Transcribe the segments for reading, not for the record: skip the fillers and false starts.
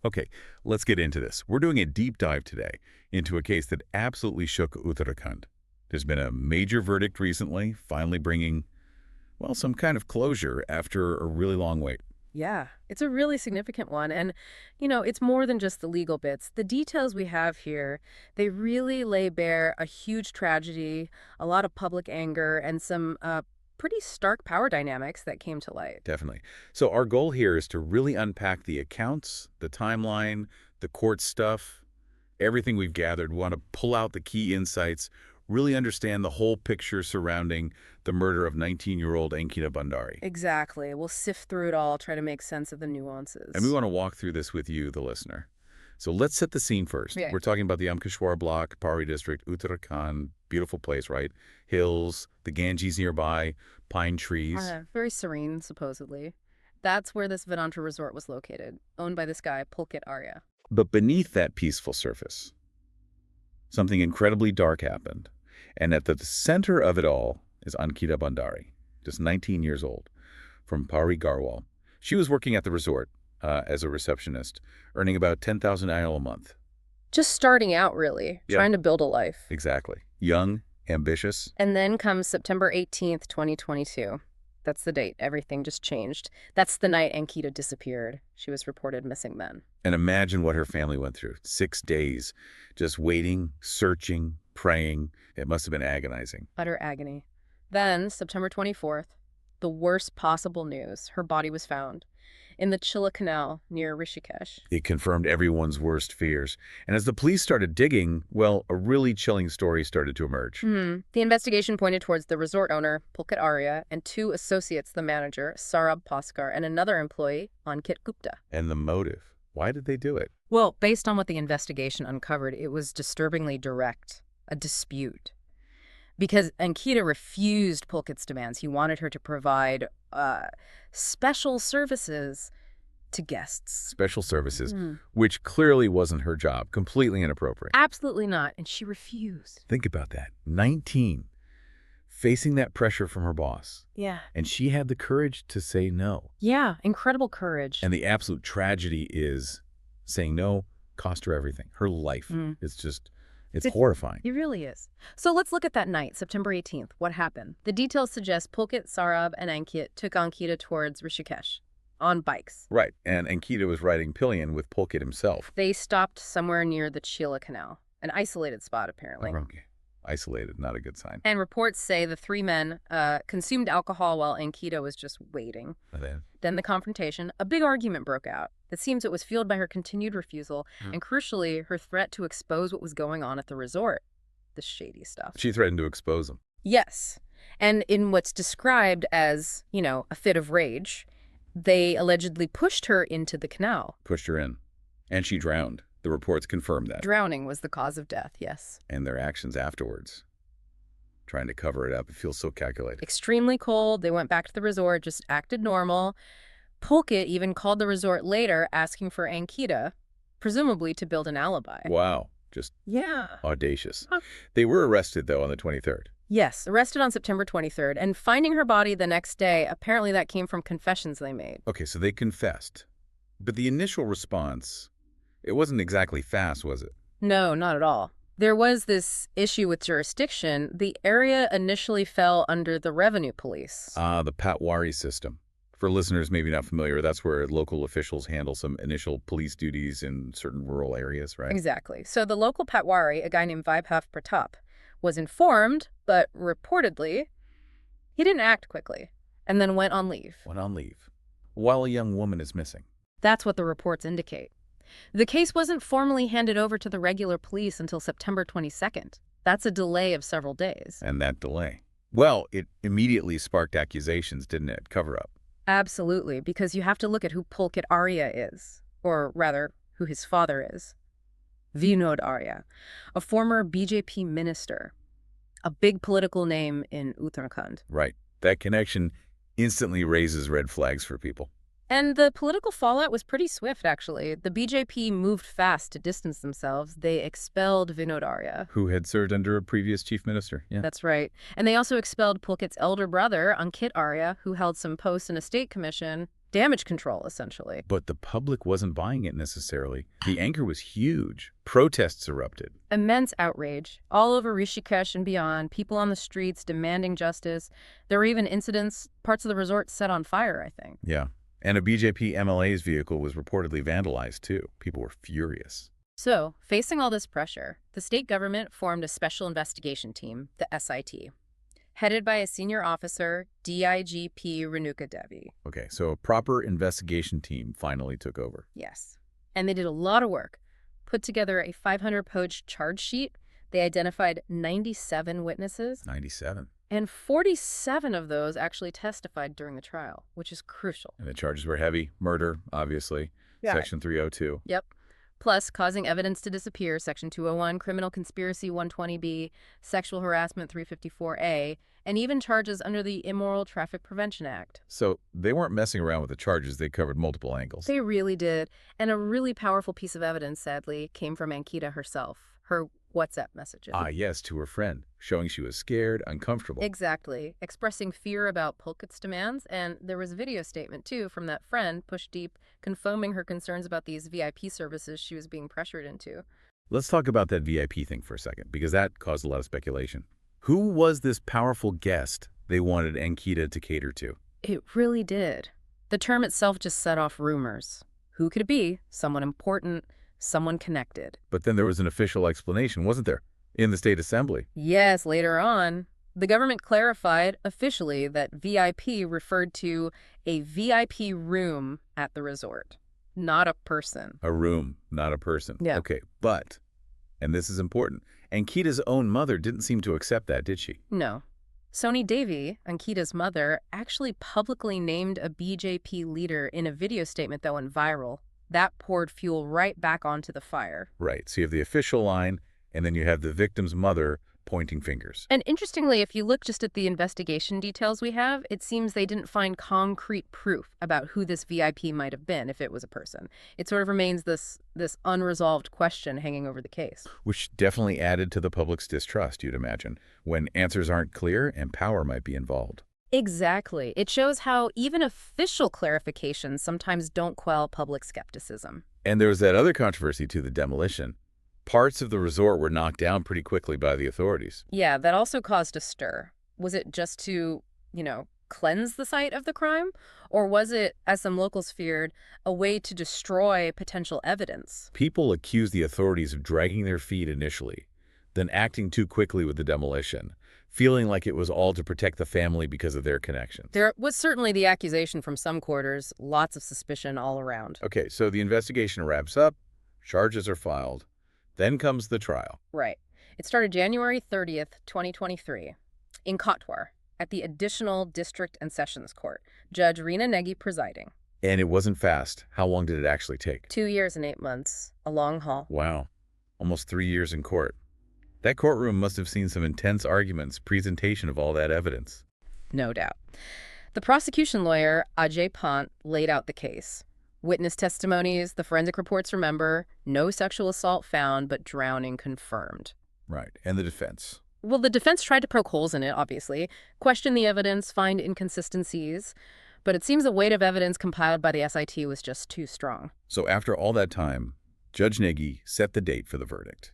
Okay, let's get into this. We're doing a deep dive today into a case that absolutely shook Uttarakhand. There's been a major verdict recently, finally bringing, well, some kind of closure after a really long wait. Yeah, it's a really significant one. And, it's more than just the legal bits. The details we have here, they really lay bare a huge tragedy, a lot of public anger, and some pretty stark power dynamics that came to light. Definitely. So our goal here is to really unpack the accounts, the timeline, the court stuff, everything we've gathered. We want to pull out the key insights, really understand the whole picture surrounding the murder of 19-year-old Ankita Bhandari. Exactly. We'll sift through it all, try to make sense of the nuances. And we want to walk through this with you, the listener. So let's set the scene first. Yeah. We're talking about the Kotdwar block, Pari district, Uttarakhand. Beautiful place, right? Hills, the Ganges nearby, pine trees. Very serene, supposedly. That's where this Vanantra Resort was located, owned by this guy, Pulkit Arya. But beneath that peaceful surface, something incredibly dark happened. And at the center of it all is Ankita Bhandari, just 19 years old, from Pari Garhwal. She was working at the resort as a receptionist, earning about 10,000 INR a month. Just starting out, really, trying to build a life. Exactly. Young, ambitious. And then comes September 18th, 2022. That's the date. Everything just changed. That's the night Ankita disappeared. She was reported missing then. And imagine what her family went through. 6 days, just waiting, searching, praying. It must have been agonizing. Utter agony. Then, September 24th, the worst possible news. Her body was found in the Chilla Canal near Rishikesh. It confirmed everyone's worst fears. And as the police started digging, well, a really chilling story started to emerge. The investigation pointed towards the resort owner, Pulkit Arya, and 2 associates, the manager, Saurabh Bhaskar, and another employee, Ankit Gupta. And the motive. Why did they do it? Well, based on what the investigation uncovered, it was disturbingly direct, a dispute. Because Ankita refused Pulkit's demands. He wanted her to provide special services to guests. Special services, which clearly wasn't her job. Completely inappropriate. Absolutely not. And she refused. Think about that. 19. Facing that pressure from her boss. Yeah. And she had the courage to say no. Yeah, incredible courage. And the absolute tragedy is saying no cost her everything. Her life. It's horrifying. It really is. So let's look at that night, September 18th. What happened? The details suggest Pulkit, Saurabh, and Ankit took Ankita towards Rishikesh on bikes. Right, and Ankita was riding pillion with Pulkit himself. They stopped somewhere near the Chilla Canal, an isolated spot, apparently. Okay. Isolated, not a good sign. And reports say the 3 men consumed alcohol while Ankita was just waiting. Then the confrontation, a big argument broke out. It seems it was fueled by her continued refusal and, crucially, her threat to expose what was going on at the resort. The shady stuff. She threatened to expose him. Yes. And in what's described as, a fit of rage, they allegedly pushed her into the canal. Pushed her in. And she drowned. The reports confirmed that. Drowning was the cause of death, yes. And their actions afterwards, trying to cover it up, it feels so calculated. Extremely cold. They went back to the resort, just acted normal. Pulkit even called the resort later asking for Ankita, presumably to build an alibi. Wow. Just audacious. They were arrested, though, on the 23rd. Yes, arrested on September 23rd, and finding her body the next day, apparently that came from confessions they made. Okay, so they confessed. But the initial response, it wasn't exactly fast, was it? No, not at all. There was this issue with jurisdiction. The area initially fell under the revenue police. The Patwari system. For listeners maybe not familiar, that's where local officials handle some initial police duties in certain rural areas, right? Exactly. So the local Patwari, a guy named Vaibhav Pratap, was informed, but reportedly, he didn't act quickly and then went on leave. Went on leave. While a young woman is missing. That's what the reports indicate. The case wasn't formally handed over to the regular police until September 22nd. That's a delay of several days. And that delay. Well, it immediately sparked accusations, didn't it? Cover-up. Absolutely, because you have to look at who Pulkit Arya is, or rather, who his father is. Vinod Arya, a former BJP minister, a big political name in Uttarakhand. Right. That connection instantly raises red flags for people. And the political fallout was pretty swift, actually. The BJP moved fast to distance themselves. They expelled Vinod Arya. Who had served under a previous chief minister. Yeah. That's right. And they also expelled Pulkit's elder brother, Ankit Arya, who held some posts in a state commission. Damage control, essentially. But the public wasn't buying it necessarily. The anger was huge. Protests erupted. Immense outrage. All over Rishikesh and beyond, people on the streets demanding justice. There were even incidents, parts of the resort set on fire, I think. Yeah. And a BJP MLA's vehicle was reportedly vandalized, too. People were furious. So, facing all this pressure, the state government formed a special investigation team, the SIT, headed by a senior officer, DIGP Renuka Devi. Okay, so a proper investigation team finally took over. Yes. And they did a lot of work. Put together a 500-page charge sheet. They identified 97 witnesses. 97. And 47 of those actually testified during the trial, which is crucial. And the charges were heavy. Murder, obviously. Yeah. Section 302. Yep. Plus, causing evidence to disappear, Section 201, criminal conspiracy 120B, sexual harassment 354A, and even charges under the Immoral Traffic Prevention Act. So they weren't messing around with the charges. They covered multiple angles. They really did. And a really powerful piece of evidence, sadly, came from Ankita herself, her WhatsApp messages. Ah, yes, to her friend, showing she was scared, uncomfortable. Exactly, expressing fear about Pulkit's demands, and there was a video statement, too, from that friend, Push Deep, confirming her concerns about these VIP services she was being pressured into. Let's talk about that VIP thing for a second, because that caused a lot of speculation. Who was this powerful guest they wanted Ankita to cater to? It really did. The term itself just set off rumors. Who could it be? Someone important, someone connected. But then there was an official explanation, wasn't there? In the state assembly. Yes, later on. The government clarified officially that VIP referred to a VIP room at the resort, not a person. A room, not a person. Yeah. Okay, but, and this is important, Ankita's own mother didn't seem to accept that, did she? No. Soni Devi, Ankita's mother, actually publicly named a BJP leader in a video statement that went viral. That poured fuel right back onto the fire. Right. So you have the official line, and then you have the victim's mother pointing fingers. And interestingly, if you look just at the investigation details we have, it seems they didn't find concrete proof about who this VIP might have been if it was a person. It sort of remains this unresolved question hanging over the case. Which definitely added to the public's distrust, you'd imagine, when answers aren't clear and power might be involved. Exactly. It shows how even official clarifications sometimes don't quell public skepticism. And there was that other controversy to the demolition. Parts of the resort were knocked down pretty quickly by the authorities. Yeah, that also caused a stir. Was it just to, cleanse the site of the crime? Or was it, as some locals feared, a way to destroy potential evidence? People accused the authorities of dragging their feet initially, then acting too quickly with the demolition, feeling like it was all to protect the family because of their connections. There was certainly the accusation from some quarters, lots of suspicion all around. Okay, so the investigation wraps up, charges are filed, then comes the trial. Right. It started January 30th, 2023, in Kotdwar, at the Additional District and Sessions Court, Judge Reena Negi presiding. And it wasn't fast. How long did it actually take? 2 years and 8 months, a long haul. Wow. Almost 3 years in court. That courtroom must have seen some intense arguments, presentation of all that evidence. No doubt. The prosecution lawyer, Ajay Pant, laid out the case. Witness testimonies, the forensic reports remember, no sexual assault found, but drowning confirmed. Right. And the defense? Well, the defense tried to poke holes in it, obviously, question the evidence, find inconsistencies, but it seems the weight of evidence compiled by the SIT was just too strong. So after all that time, Judge Negi set the date for the verdict.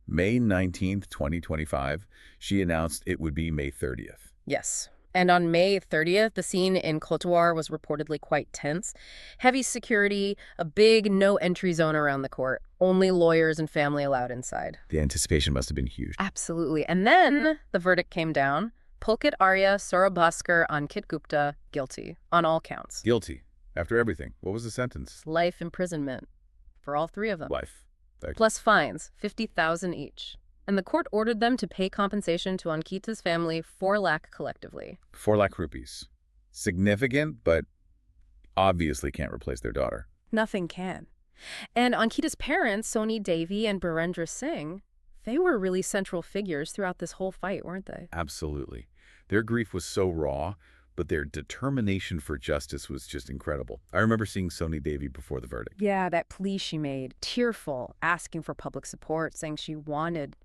May 19th, 2025, she announced it would be May 30th. Yes. And on May 30th, the scene in Kotdwar was reportedly quite tense. Heavy security, a big no-entry zone around the court. Only lawyers and family allowed inside. The anticipation must have been huge. Absolutely. And then the verdict came down. Pulkit Arya, Saurabh Bhaskar, Ankit Gupta, guilty on all counts. Guilty. After everything. What was the sentence? Life imprisonment for all three of them. Life. Plus fines, 50,000 each. And the court ordered them to pay compensation to Ankita's family, 4 lakh collectively. 4 lakh rupees. Significant, but obviously can't replace their daughter. Nothing can. And Ankita's parents, Soni Devi and Barendra Singh, they were really central figures throughout this whole fight, weren't they? Absolutely. Their grief was so raw, but their determination for justice was just incredible. I remember seeing Soni Devi before the verdict. Yeah, that plea she made, tearful, asking for public support, saying she wanted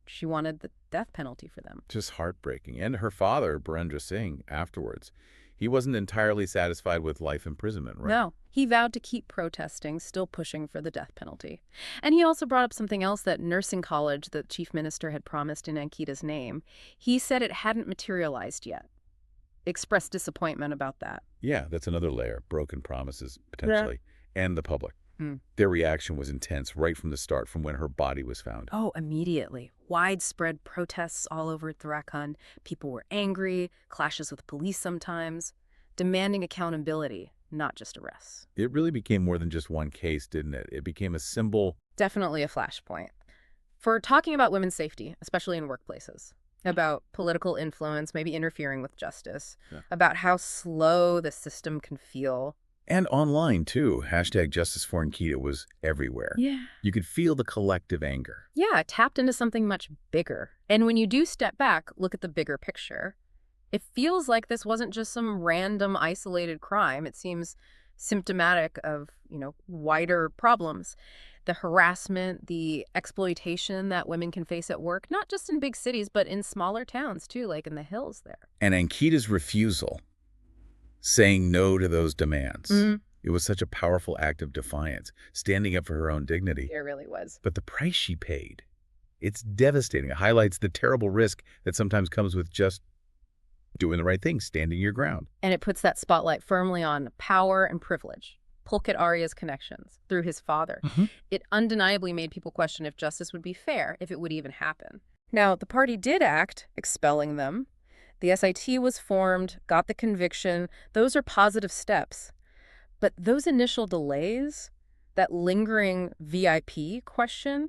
the death penalty for them. Just heartbreaking. And her father, Barendra Singh, afterwards, He wasn't entirely satisfied with life imprisonment, right? No, he vowed to keep protesting, still pushing for the death penalty. And he also brought up something else, that nursing college the chief minister had promised in Ankita's name. He said it hadn't materialized yet. Expressed disappointment about that. Yeah, that's another layer. Broken promises, potentially. And the public. Their reaction was intense right from the start, from when her body was found. Oh, immediately. Widespread protests all over Uttarakhand. People were angry, clashes with police sometimes, demanding accountability, not just arrests. It really became more than just one case, didn't it? It became a symbol. Definitely a flashpoint. For talking about women's safety, especially in workplaces, about political influence, maybe interfering with justice, about how slow the system can feel. And online, too. Hashtag Justice for Ankita was everywhere. Yeah. You could feel the collective anger. Yeah, it tapped into something much bigger. And when you do step back, look at the bigger picture, it feels like this wasn't just some random isolated crime. It seems symptomatic of, wider problems. The harassment, the exploitation that women can face at work, not just in big cities, but in smaller towns, too, like in the hills there. And Ankita's refusal, saying no to those demands. It was such a powerful act of defiance, standing up for her own dignity. It really was. But the price she paid, it's devastating. It highlights the terrible risk that sometimes comes with just doing the right thing, standing your ground. And it puts that spotlight firmly on power and privilege. Pulkit Arya's connections through his father. It undeniably made people question if justice would be fair, if it would even happen. Now, the party did act, expelling them. The SIT was formed, got the conviction. Those are positive steps. But those initial delays, that lingering VIP question,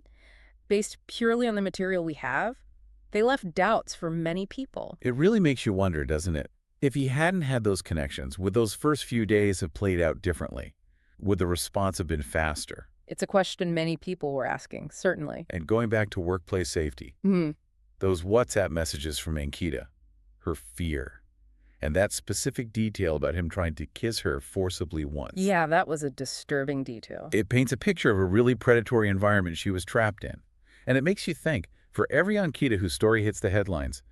based purely on the material we have, they left doubts for many people. It really makes you wonder, doesn't it? If he hadn't had those connections, would those first few days have played out differently? Would the response have been faster? It's a question many people were asking, certainly. And going back to workplace safety, those WhatsApp messages from Ankita, her fear, and that specific detail about him trying to kiss her forcibly once. Yeah, that was a disturbing detail. It paints a picture of a really predatory environment she was trapped in. And it makes you think, for every Ankita whose story hits the headlines,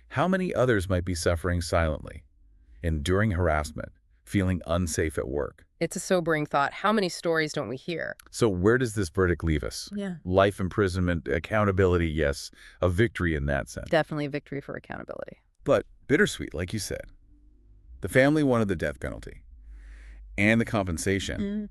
how many others might be suffering silently, enduring harassment, feeling unsafe at work? It's a sobering thought. How many stories don't we hear? So where does this verdict leave us? Yeah. Life imprisonment, accountability, yes, a victory in that sense. Definitely a victory for accountability. But bittersweet, like you said. The family wanted the death penalty and the compensation.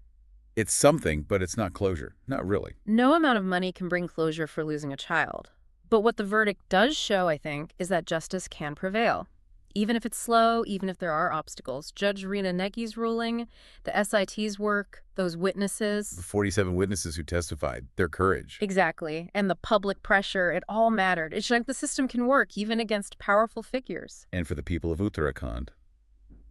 It's something, but it's not closure. Not really. No amount of money can bring closure for losing a child. But what the verdict does show, I think, is that justice can prevail. Even if it's slow, even if there are obstacles. Judge Rina Negi's ruling, the SIT's work, those witnesses. The 47 witnesses who testified, their courage. Exactly. And the public pressure, it all mattered. It showed the system can work, even against powerful figures. And for the people of Uttarakhand,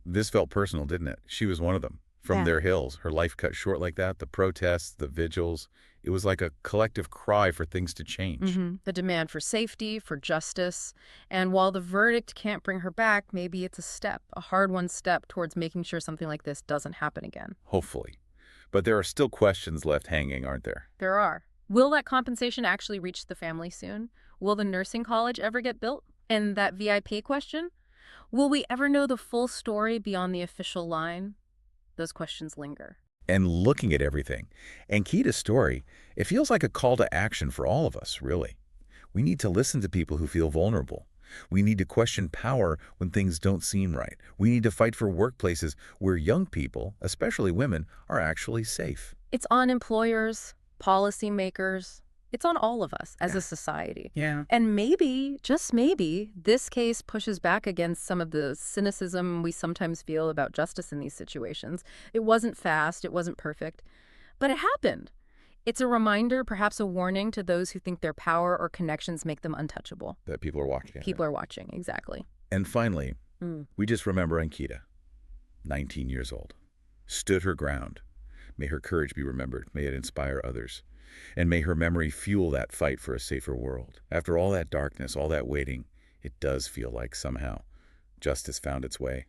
this felt personal, didn't it? She was one of them. From their hills, her life cut short like that, the protests, the vigils. It was like a collective cry for things to change. The demand for safety, for justice. And while the verdict can't bring her back, maybe it's a step, a hard-won step towards making sure something like this doesn't happen again. Hopefully. But there are still questions left hanging, aren't there? There are. Will that compensation actually reach the family soon? Will the nursing college ever get built? And that VIP question? Will we ever know the full story beyond the official line? Those questions linger. And looking at everything, Ankita's story, it feels like a call to action for all of us, really. We need to listen to people who feel vulnerable. We need to question power when things don't seem right. We need to fight for workplaces where young people, especially women, are actually safe. It's on employers, policymakers. It's on all of us as a society. And maybe, just maybe, this case pushes back against some of the cynicism we sometimes feel about justice in these situations. It wasn't fast, it wasn't perfect, but it happened. It's a reminder, perhaps a warning to those who think their power or connections make them untouchable. That people are watching. People are watching, exactly. And finally, we just remember Ankita, 19 years old, stood her ground. May her courage be remembered. May it inspire others. And may her memory fuel that fight for a safer world. After all that darkness, all that waiting, it does feel like somehow justice found its way.